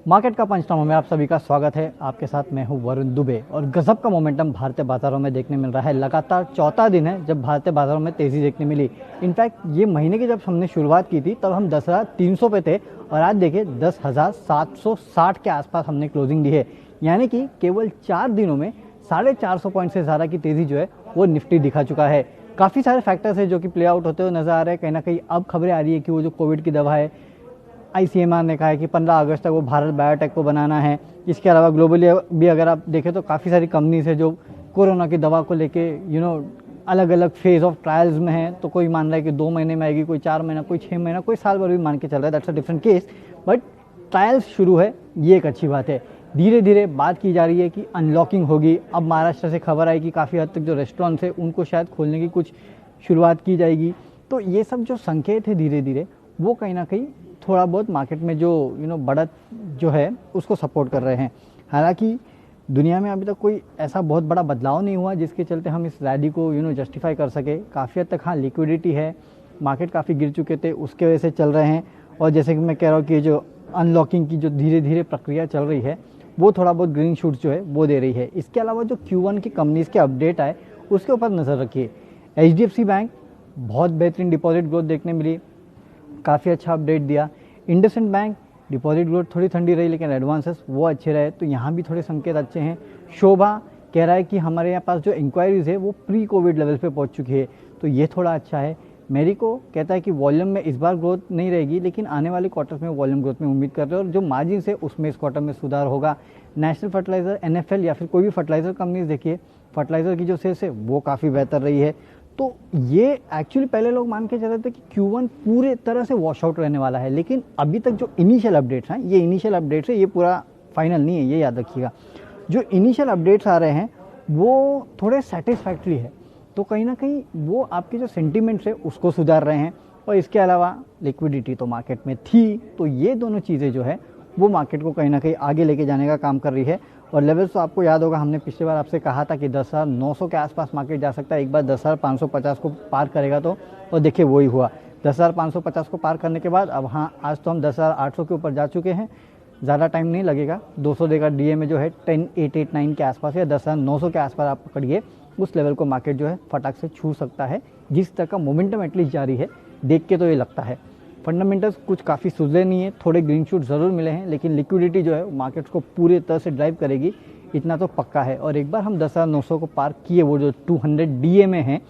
Market का पंचनामा में आप सभी का स्वागत है। आपके साथ मैं हूं वरुण दुबे और गजब का मोमेंटम भारतीय बाजारों में देखने मिल रहा है। लगातार चौथा दिन है जब भारतीय बाजारों में तेजी देखने मिली। इनफैक्ट ये महीने की जब हमने शुरुआत की थी तब हम 10,300 पे थे और आज देखिए 10,760 के आसपास हमने क्लोजिंग दी है। यानी कि केवल 4 दिनों में 450 पॉइंट से ज़्यादा की तेज़ी जो है वो निफ्टी दिखा चुका है। काफ़ी सारे फैक्टर्स है जो कि प्ले आउट होते हुए नजर आ रहे हैं। कहीं ना कहीं अब खबरें आ रही है कि वो जो कोविड की दवा है, आईसीएमआर ने कहा है कि 15 अगस्त तक वो भारत बायोटेक को बनाना है। इसके अलावा ग्लोबली भी अगर आप देखें तो काफ़ी सारी कंपनीज है जो कोरोना की दवा को लेके अलग अलग फेज ऑफ ट्रायल्स में है। तो कोई मान रहा है कि 2 महीने में आएगी, कोई 4 महीना, कोई 6 महीना, कोई साल भर भी मान के चल रहा है। That's a different case, but trials शुरू है, ये एक अच्छी बात है। धीरे धीरे बात की जा रही है कि अनलॉकिंग होगी। अब महाराष्ट्र से खबर आई कि काफ़ी हद तक जो रेस्टोरेंट्स है उनको शायद खोलने की कुछ शुरुआत की जाएगी। तो ये सब जो संकेत है धीरे धीरे वो कहीं ना कहीं थोड़ा बहुत मार्केट में जो बढ़त जो है उसको सपोर्ट कर रहे हैं। हालांकि दुनिया में अभी तक कोई ऐसा बहुत बड़ा बदलाव नहीं हुआ जिसके चलते हम इस रैली को जस्टिफाई कर सके। काफ़ी हद तक हाँ लिक्विडिटी है, मार्केट काफ़ी गिर चुके थे उसके वजह से चल रहे हैं। और जैसे कि मैं कह रहा हूँ कि जो अनलॉकिंग की जो धीरे धीरे प्रक्रिया चल रही है वो थोड़ा बहुत ग्रीन शूट जो है वो दे रही है। इसके अलावा जो Q1 की कंपनीज़ के अपडेट आए उसके ऊपर नज़र रखिए। HDFC बैंक बहुत बेहतरीन डिपॉजिट ग्रोथ देखने मिली, काफ़ी अच्छा अपडेट दिया। इंडसइंड बैंक डिपॉजिट ग्रोथ थोड़ी ठंडी रही लेकिन एडवांसेस वो अच्छे रहे, तो यहाँ भी थोड़े संकेत अच्छे हैं। शोभा कह रहा है कि हमारे यहाँ पास जो इंक्वायरीज़ है वो प्री कोविड लेवल पे पहुँच चुकी है, तो ये थोड़ा अच्छा है। मेरिको कहता है कि वॉल्यूम में इस बार ग्रोथ नहीं रहेगी लेकिन आने वाले क्वार्टर्स में वॉल्यूम ग्रोथ में उम्मीद कर रहे हैं और जो मार्जिन है उसमें इस क्वार्टर में सुधार होगा। नेशनल फर्टिलाइजर, NFL या फिर कोई भी फर्टिलाइजर कंपनीज देखिए, फर्टिलाइजर की जो सेल्स है वो काफ़ी बेहतर रही है। तो ये एक्चुअली पहले लोग मान के चल रहे थे कि Q1 पूरे तरह से वॉश आउट रहने वाला है, लेकिन अभी तक जो इनिशियल अपडेट्स हैं, ये इनिशियल अपडेट्स है, ये पूरा फाइनल नहीं है, ये याद रखिएगा। जो इनिशियल अपडेट्स आ रहे हैं वो थोड़े सेटिस्फैक्ट्री है, तो कहीं ना कहीं वो आपके जो सेंटिमेंट्स है उसको सुधार रहे हैं। और इसके अलावा लिक्विडिटी तो मार्केट में थी, तो ये दोनों चीज़ें जो है वो मार्केट को कहीं ना कहीं आगे लेके जाने का काम कर रही है। और लेवल्स तो आपको याद होगा, हमने पिछली बार आपसे कहा था कि 10,900 के आसपास मार्केट जा सकता है, एक बार 10,550 को पार करेगा तो, और देखिए वही हुआ। 10,550 को पार करने के बाद अब हाँ आज तो हम 10,800 के ऊपर जा चुके हैं। ज़्यादा टाइम नहीं लगेगा, 200 देगा DA में जो है 10,889 के आसपास या 10,900 के आसपास आप पकड़िए, उस लेवल को मार्केट जो है फटाक से छू सकता है। जिस तरह का मोमेंटम एटलीस्ट जारी है देख के तो ये लगता है। फंडामेंटल्स कुछ काफ़ी सुधरे नहीं है, थोड़े ग्रीन शूट ज़रूर मिले हैं, लेकिन लिक्विडिटी जो है मार्केट्स को पूरी तरह से ड्राइव करेगी, इतना तो पक्का है। और एक बार हम 10,900 को पार किए, वो जो 200 DA में है,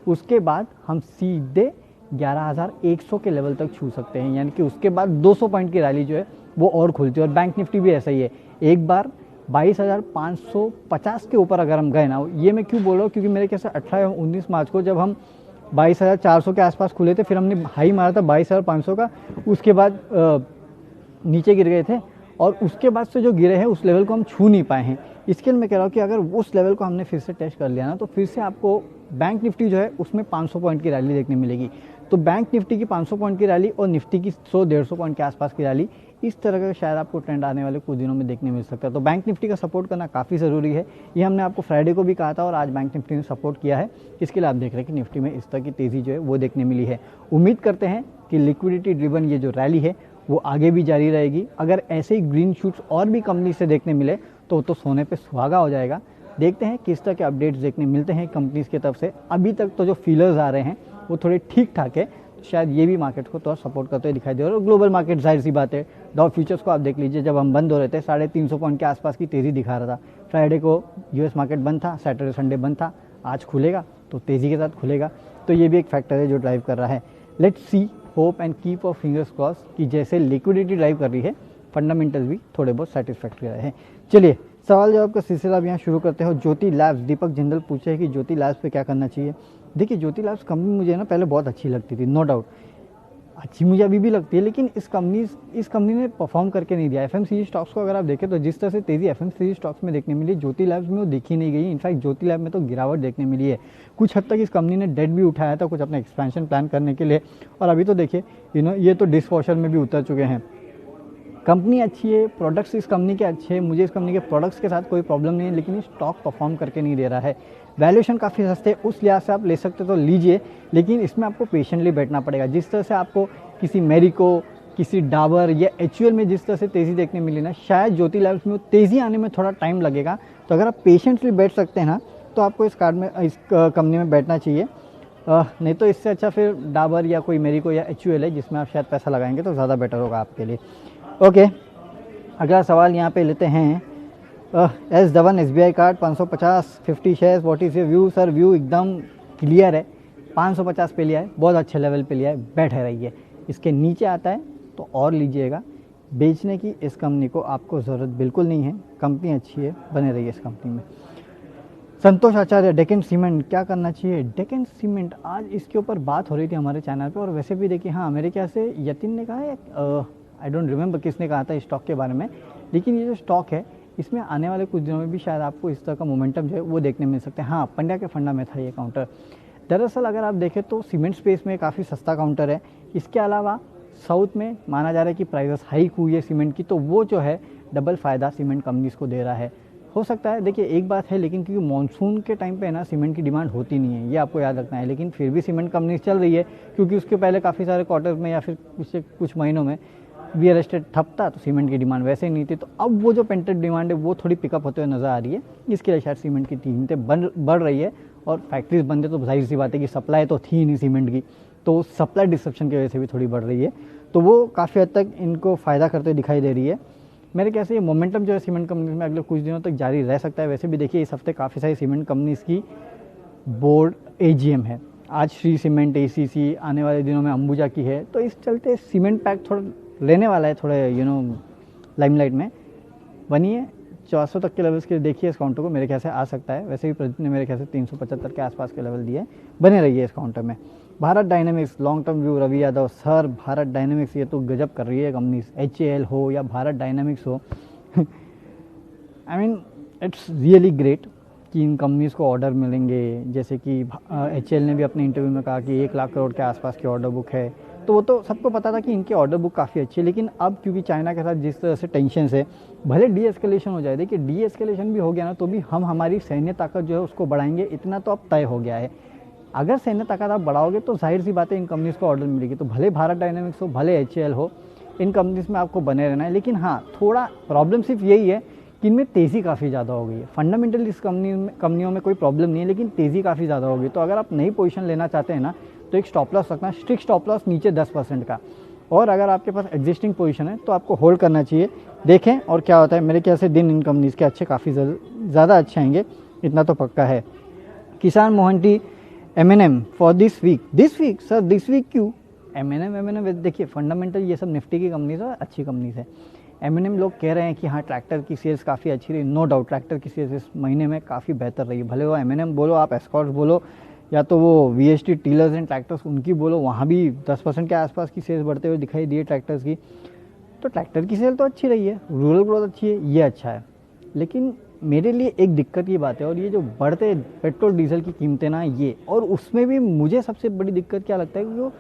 उसके बाद हम सीधे 11,100 के लेवल तक छू सकते हैं। यानी कि उसके बाद 200 पॉइंट की रैली जो है वो और खुलती है। और बैंक निफ्टी भी ऐसा ही है, एक बार 22,550 के ऊपर अगर हम गए ना, ये मैं क्यों बोल रहा हूँ क्योंकि मेरे ख्याल से 18 या 19 मार्च को जब हम 22,400 के आसपास खुले थे, फिर हमने हाई मारा था 22,500 का, उसके बाद नीचे गिर गए थे और उसके बाद से जो गिरे हैं उस लेवल को हम छू नहीं पाए हैं। इसके लिए मैं कह रहा हूँ कि अगर उस लेवल को हमने फिर से टेस्ट कर लिया ना, तो फिर से आपको बैंक निफ्टी जो है उसमें 500 पॉइंट की रैली देखने मिलेगी। तो बैंक निफ्टी की 500 पॉइंट की रैली और निफ्टी की 100-150 पॉइंट के आसपास की रैली, इस तरह का शायद आपको ट्रेंड आने वाले कुछ दिनों में देखने मिल सकता है। तो बैंक निफ्टी का सपोर्ट करना काफ़ी ज़रूरी है। ये हमने आपको फ्राइडे को भी कहा था और आज बैंक निफ्टी ने सपोर्ट किया है। इसके लिए आप देख रहे हैं कि निफ्टी में इस तरह की तेज़ी जो है वो देखने मिली है। उम्मीद करते हैं कि लिक्विडिटी ड्रिवन ये जो रैली है वो आगे भी जारी रहेगी। अगर ऐसे ही ग्रीन शूट्स और भी कंपनी से देखने मिले तो सोने पे सुहागा हो जाएगा। देखते हैं किस तरह के अपडेट्स देखने मिलते हैं कंपनीज़ की तरफ से। अभी तक तो जो फीलर्स आ रहे हैं वो थोड़े ठीक ठाक है, शायद ये भी मार्केट को थोड़ा सपोर्ट करते हुए दिखाई दे रहा है। और ग्लोबल मार्केट जाहिर सी बात है, डाउ फ्यूचर्स को आप देख लीजिए, जब हम बंद हो रहे थे 350 पॉइंट के आसपास की तेज़ी दिखा रहा था। फ्राइडे को US मार्केट बंद था, सैटरडे संडे बंद था, आज खुलेगा तो तेज़ी के साथ खुलेगा, तो ये भी एक फैक्टर है जो ड्राइव कर रहा है। Let's see, hope and keep of fingers cross कि जैसे लिक्विडिटी ड्राइव कर रही है, फंडामेंटल्स भी थोड़े बहुत सेटिस्फैक्ट्री रहे हैं। चलिए सवाल जवाब का सिलसिला अब यहाँ शुरू करते हैं। ज्योति लैब्स, दीपक जिंदल पूछे कि ज्योति लैब्स पे क्या करना चाहिए। देखिए ज्योति लैब्स कंपनी मुझे ना पहले बहुत अच्छी लगती थी, नो डाउट अच्छी मुझे अभी भी लगती है, लेकिन इस कंपनी ने परफॉर्म करके नहीं दिया। FMCG स्टॉक्स को अगर आप देखें तो जिस तरह से तेज़ी FMCG स्टॉक्स में देखने मिली, ज्योति लैब्स में वो देखी नहीं गई। इनफैक्ट ज्योति लैब में तो गिरावट देखने मिली है। कुछ हद तक इस कंपनी ने डेट भी उठाया था कुछ अपने एक्सपेंशन प्लान करने के लिए, और अभी तो देखिए ये तो डिशवॉशर में भी उतर चुके हैं। कंपनी अच्छी है, प्रोडक्ट्स इस कंपनी के अच्छे हैं, मुझे इस कंपनी के प्रोडक्ट्स के साथ कोई प्रॉब्लम नहीं है, लेकिन ये स्टॉक परफॉर्म करके नहीं दे रहा है। वैल्यूएशन काफ़ी सस्ते, उस लिहाज से आप ले सकते तो लीजिए, लेकिन इसमें आपको पेशेंटली बैठना पड़ेगा। जिस तरह से आपको किसी मेरिको किसी डाबर या एचयूएल में जिस तरह से तेज़ी देखने मिली ना, शायद ज्योति लैब्स में तेज़ी आने में थोड़ा टाइम लगेगा। तो अगर आप पेशेंटली बैठ सकते हैं ना, तो आपको इस कंपनी में बैठना चाहिए। नहीं तो इससे अच्छा फिर डाबर या कोई मेरिको या एचयूएल है, जिसमें आप शायद पैसा लगाएंगे तो ज़्यादा बेटर होगा आपके लिए। ओके, अगला सवाल यहाँ पे लेते हैं। S Dhawan SBI card 550 50 shares, what is your view? Sir view एकदम क्लियर है, 550 पे लिया है, बहुत अच्छे लेवल पे लिया है, बैठे रहिए। इसके नीचे आता है तो और लीजिएगा। बेचने की इस कंपनी को आपको ज़रूरत बिल्कुल नहीं है, कंपनी अच्छी है, बने रहिए इस कंपनी में। संतोष आचार्य, डेक्कन सीमेंट क्या करना चाहिए? डेक्कन सीमेंट, आज इसके ऊपर बात हो रही थी हमारे चैनल पे, और वैसे भी देखिए, हाँ मेरे ख्याल से यतिन ने कहा है, आई डोंट रिमेंबर किसने कहा था इस स्टॉक के बारे में, लेकिन ये जो स्टॉक है इसमें आने वाले कुछ दिनों में भी शायद आपको इस तरह का मोमेंटम जो है वो देखने मिल सकते हैं। हाँ, पंड्या के फंडा में था ये काउंटर। दरअसल अगर आप देखें तो सीमेंट स्पेस में काफ़ी सस्ता काउंटर है। इसके अलावा साउथ में माना जा रहा है कि प्राइसेस हाइक हुई है सीमेंट की, तो वो जो है डबल फ़ायदा सीमेंट कंपनीज़ को दे रहा है। हो सकता है, देखिए एक बात है, लेकिन क्योंकि मानसून के टाइम पे ना सीमेंट की डिमांड होती नहीं है, ये आपको याद रखना है। लेकिन फिर भी सीमेंट कंपनीज चल रही है, क्योंकि उसके पहले काफ़ी सारे क्वार्टर में या फिर पिछले कुछ महीनों में रियल एस्टेट ठप था, तो सीमेंट की डिमांड वैसे ही नहीं थी। तो अब वो जो पेंटेड डिमांड है वो थोड़ी पिकअप होते हुए नज़र आ रही है, इसके लिए शायद सीमेंट की कीमतें बढ़ रही है। और फैक्ट्रीज बंद है तो जाहिर सी बात है कि सप्लाई तो थी नहीं सीमेंट की, तो सप्लाई डिस्ट्रप्शन की वजह से भी थोड़ी बढ़ रही है, तो वो काफ़ी हद तक इनको फ़ायदा करते हुए दिखाई दे रही है। मेरे ख्याल से ये मोमेंटम जो है सीमेंट कंपनीज में अगले कुछ दिनों तक जारी रह सकता है। वैसे भी देखिए इस हफ्ते काफ़ी सारी सीमेंट कंपनीज की बोर्ड AGM है, आज श्री सीमेंट, ACC, आने वाले दिनों में अंबुजा की है, तो इस चलते सीमेंट पैक थोड़ा लेने वाला है, थोड़े लाइमलाइट में बनिए। 400 तक के लेवल्स के देखिए इस काउंटर को, मेरे ख्याल से आ सकता है। वैसे भी प्रदीप ने मेरे ख्याल से 375 के आसपास के लेवल दिए, बने रहिए इस काउंटर में। Bharat dynamics long term view, Ravi Yadav sir, Bharat dynamics ये तो गजब कर रही है कंपनी, HAL हो या भारत डायनेमिक्स हो I mean it's really great कि इन कंपनीज़ को ऑर्डर मिलेंगे। जैसे कि HAL ने भी अपने इंटरव्यू में कहा कि 1 लाख करोड़ के आसपास की ऑर्डर बुक है, तो वो तो सबको पता था कि इनकी ऑर्डर बुक काफ़ी अच्छी है। लेकिन अब क्योंकि चाइना के साथ जिस तरह से टेंशन है, भले डी-एस्केलेशन हो जाए, देखिए डी-एस्केलेशन भी हो गया ना, तो भी हम हमारी सैन्य ताकत जो है उसको बढ़ाएंगे, इतना तो अब तय हो गया है। अगर सैन्य ताकत आप बढ़ाओगे तो जाहिर सी बात है इन कंपनीज़ को ऑर्डर मिलेगी। तो भले भारत डायनेमिक्स हो, भले HAL हो, इन कंपनीज़ में आपको बने रहना है। लेकिन हाँ, थोड़ा प्रॉब्लम सिर्फ यही है कि इनमें तेज़ी काफ़ी ज़्यादा हो गई है। फंडामेंटल इस कंपनियों में कोई प्रॉब्लम नहीं है, लेकिन तेज़ी काफ़ी ज़्यादा हो गई। तो अगर आप नई पोजीशन लेना चाहते हैं ना, तो एक स्टॉप लॉस रखना, स्ट्रिक्ट स्टॉप लॉस नीचे 10% का। और अगर आपके पास एग्जिस्टिंग पोजीशन है तो आपको होल्ड करना चाहिए। देखें और क्या होता है। मेरे ख्याल से दिन इन कंपनीज़ के अच्छे, काफ़ी ज़्यादा अच्छे आएंगे, इतना तो पक्का है। Kisan Mohanty, M&M for this week sir, this week क्यों? M&M देखिए फंडामेंटल ये सब निफ्टी की कंपनीज है, अच्छी कंपनीज है। M&M लोग कह रहे हैं कि हाँ ट्रैक्टर की सेल्स काफ़ी अच्छी रही, नो डाउट ट्रैक्टर की सेल्स इस महीने में काफ़ी बेहतर रही। भले वो M&M बोलो, आप एस्कॉर्ट्स बोलो, या तो वो VST टीलर्स एंड ट्रैक्टर्स उनकी बोलो, वहाँ भी 10% के आसपास की सेल्स बढ़ते हुए दिखाई दिए ट्रैक्टर्स की। तो ट्रैक्टर की सेल तो अच्छी रही है, रूरल ग्रोथ अच्छी है, ये अच्छा है। लेकिन मेरे लिए एक दिक्कत की बात है, और ये जो बढ़ते पेट्रोल डीजल की कीमतें ना, ये, और उसमें भी मुझे सबसे बड़ी दिक्कत क्या लगता है कि जो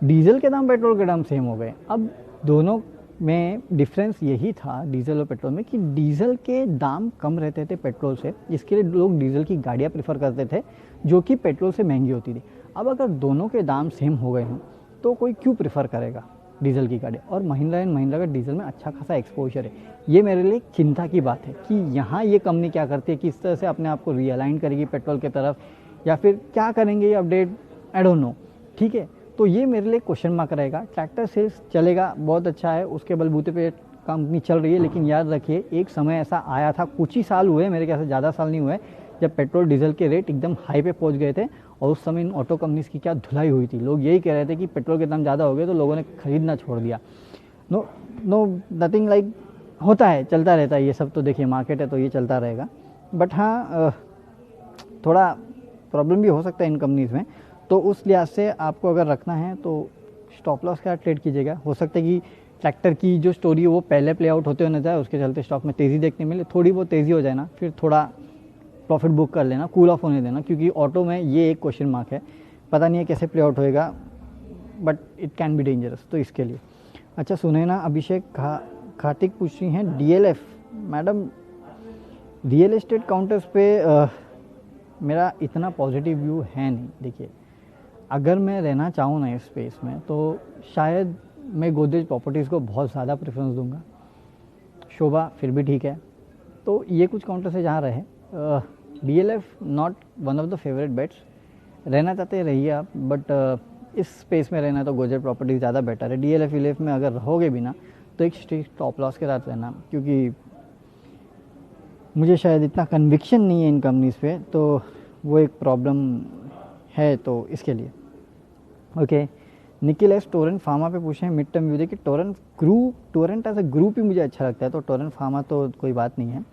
डीजल के दाम पेट्रोल के दाम सेम हो गए। अब दोनों में डिफरेंस यही था डीजल और पेट्रोल में कि डीजल के दाम कम रहते थे पेट्रोल से, इसके लिए लोग डीजल की गाड़ियाँ प्रेफर करते थे जो कि पेट्रोल से महंगी होती थी। अब अगर दोनों के दाम सेम हो गए हों तो कोई क्यों प्रेफर करेगा डीजल की गाड़ी? और महिंद्रा एंड महिंद्रा का डीजल में अच्छा खासा एक्सपोजर है। ये मेरे लिए चिंता की बात है कि यहाँ ये कंपनी क्या करती है, किस तरह से अपने आप को रीअलाइन करेगी पेट्रोल की तरफ, या फिर क्या करेंगे ये अपडेट, आई डोंट नो। ठीक है, तो ये मेरे लिए क्वेश्चन मार्क रहेगा। ट्रैक्टर सेल्स चलेगा, बहुत अच्छा है, उसके बलबूते पे कंपनी चल रही है। लेकिन याद रखिए एक समय ऐसा आया था, कुछ ही साल हुए, मेरे ख्याल से ज़्यादा साल नहीं हुए, जब पेट्रोल डीजल के रेट एकदम हाई पे पहुंच गए थे, और उस समय इन ऑटो कंपनीज की क्या धुलाई हुई थी। लोग यही कह रहे थे कि पेट्रोल के दाम ज़्यादा हो गए तो लोगों ने खरीदना छोड़ दिया। नो नथिंग लाइक, होता है, चलता रहता है ये सब, तो देखिए मार्केट है तो ये चलता रहेगा। बट हाँ, थोड़ा प्रॉब्लम भी हो सकता है इन कंपनीज़ में, तो उस लिहाज से आपको अगर रखना है तो स्टॉप लॉस का ट्रेड कीजिएगा। हो सकता है कि ट्रैक्टर की जो स्टोरी है वो पहले प्ले आउट होते हुए नजर आए, उसके चलते स्टॉक में तेज़ी देखने मिले, थोड़ी बहुत तेज़ी हो जाए ना, फिर थोड़ा प्रॉफिट बुक कर लेना, कूल ऑफ होने देना, क्योंकि ऑटो में ये एक क्वेश्चन मार्क है, पता नहीं है कैसे प्ले आउट होएगा, but it can be dangerous, तो इसके लिए। अच्छा, सुनैना अभिषेक खाटिक पूछ रही हैं DLF, madam real estate counters पे मेरा इतना पॉजिटिव व्यू है नहीं। देखिए अगर मैं रहना चाहूँ ना इस स्पेस में, तो शायद मैं गोदरेज प्रॉपर्टीज़ को बहुत ज़्यादा प्रेफरेंस दूंगा। शोभा फिर भी ठीक है। तो ये कुछ काउंटर से जहाँ रहे। DLF not one of the favourite bets, रहना चाहते रहिए आप, बट इस स्पेस में रहना तो गोदरेज प्रॉपर्टीज ज़्यादा बेटर है। DLF में अगर रहोगे भी ना तो एक स्ट्रिक्ट स्टॉप लॉस के साथ रहना, क्योंकि मुझे शायद इतना कन्विक्शन नहीं है इन कंपनीज़ पे, तो वो एक प्रॉब्लम है तो इसके लिए। Okay, Nikhil S Torrent pharma पे पूछे हैं मिड टर्म व्यू। देखिए टोरेंट एज अ ग्रुप ही मुझे अच्छा लगता है, तो टोरेंट फार्मा तो कोई बात नहीं है,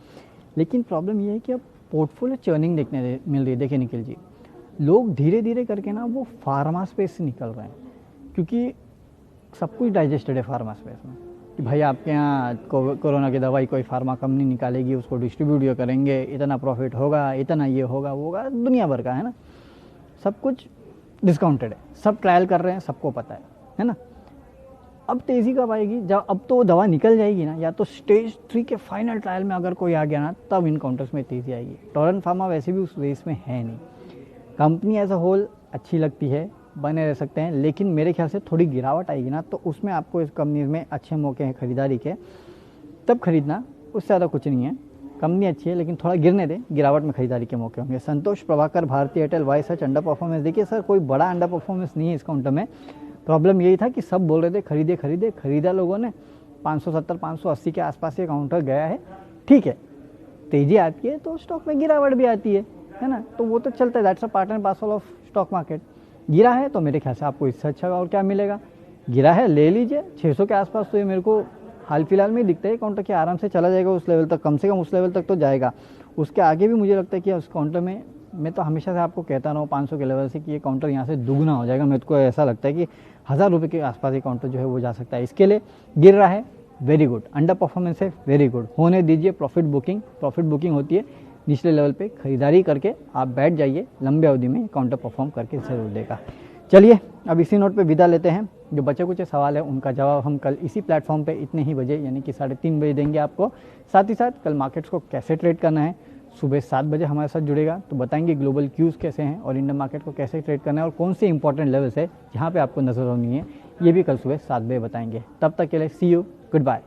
लेकिन प्रॉब्लम ये है कि अब पोर्टफोलियो चर्निंग देखने मिल रही है। देखिए निखिल जी, लोग धीरे धीरे करके ना वो फार्मा स्पेस से निकल रहे हैं, क्योंकि सब कुछ डाइजेस्टेड है फार्मा स्पेस में कि भाई आपके यहाँ कोरोना की दवाई कोई फार्मा कंपनी निकालेगी, उसको डिस्ट्रीब्यूट करेंगे, इतना प्रॉफिट होगा, इतना ये होगा वो होगा, दुनिया भर का है ना, सब कुछ डिस्काउंटेड है, सब ट्रायल कर रहे हैं, सबको पता है ना। अब तेज़ी कब आएगी? जब अब तो दवा निकल जाएगी ना, या तो स्टेज 3 के फाइनल ट्रायल में अगर कोई आ गया ना, तब इन काउंटर्स में तेज़ी आएगी। टोरेंट फार्मा वैसे भी उस रेस में है नहीं। कंपनी एज अ होल अच्छी लगती है, बने रह सकते हैं, लेकिन मेरे ख्याल से थोड़ी गिरावट आएगी ना, तो उसमें आपको इस कंपनी में अच्छे मौके हैं खरीदारी के, तब खरीदना, उससे ज़्यादा कुछ नहीं है। कंपनी अच्छी है लेकिन थोड़ा गिरने दें, गिरावट में खरीदारी के मौके होंगे। संतोष प्रभाकर भारतीय एयरटेल, वाई सच अंडर परफॉर्मेंस? देखिए सर, कोई बड़ा अंडर परफॉर्मेंस नहीं है इस काउंटर में। प्रॉब्लम यही था कि सब बोल रहे थे खरीदे, खरीदा लोगों ने, 570 580 के आसपास ये काउंटर गया है। ठीक है, तेज़ी आती है तो स्टॉक में गिरावट भी आती है ना, तो वो तो चलता है, that's a part and parcel of stock market. गिरा है तो मेरे ख्याल से आपको इससे अच्छा और क्या मिलेगा? गिरा है ले लीजिए 600 के आसपास, तो ये मेरे को हाल फिलहाल में दिखता है काउंटर के आराम से चला जाएगा उस लेवल तक, कम से कम उस लेवल तक तो जाएगा। उसके आगे भी मुझे लगता है कि उस काउंटर में, मैं तो हमेशा से आपको कहता रहा हूँ 500 के लेवल से कि ये काउंटर यहाँ से दुगना हो जाएगा। मेरे को ऐसा लगता है कि 1000 रुपये के आसपास ये काउंटर जो है वो जा सकता है। इसके लिए गिर रहा है, वेरी गुड, अंडर परफॉर्मेंस है, वेरी गुड, होने दीजिए। प्रॉफिट बुकिंग होती है निचले लेवल पे, खरीदारी करके आप बैठ जाइए, लंबे अवधि में काउंटर परफॉर्म करके जरूर देगा। चलिए अब इसी नोट पे विदा लेते हैं। जो बचे कुछ सवाल है उनका जवाब हम कल इसी प्लेटफॉर्म पे इतने ही बजे यानी कि 3:30 बजे देंगे आपको। साथ ही साथ कल मार्केट्स को कैसे ट्रेड करना है, सुबह 7 बजे हमारे साथ जुड़ेगा तो बताएंगे ग्लोबल क्यूज़ कैसे हैं और इंडियन मार्केट को कैसे ट्रेड करना है और कौन से इंपॉर्टेंट लेवल्स है जहाँ पे आपको नजर आनी है, ये भी कल सुबह 7 बजे बताएंगे। तब तक के लिए सी यू, गुड बाय।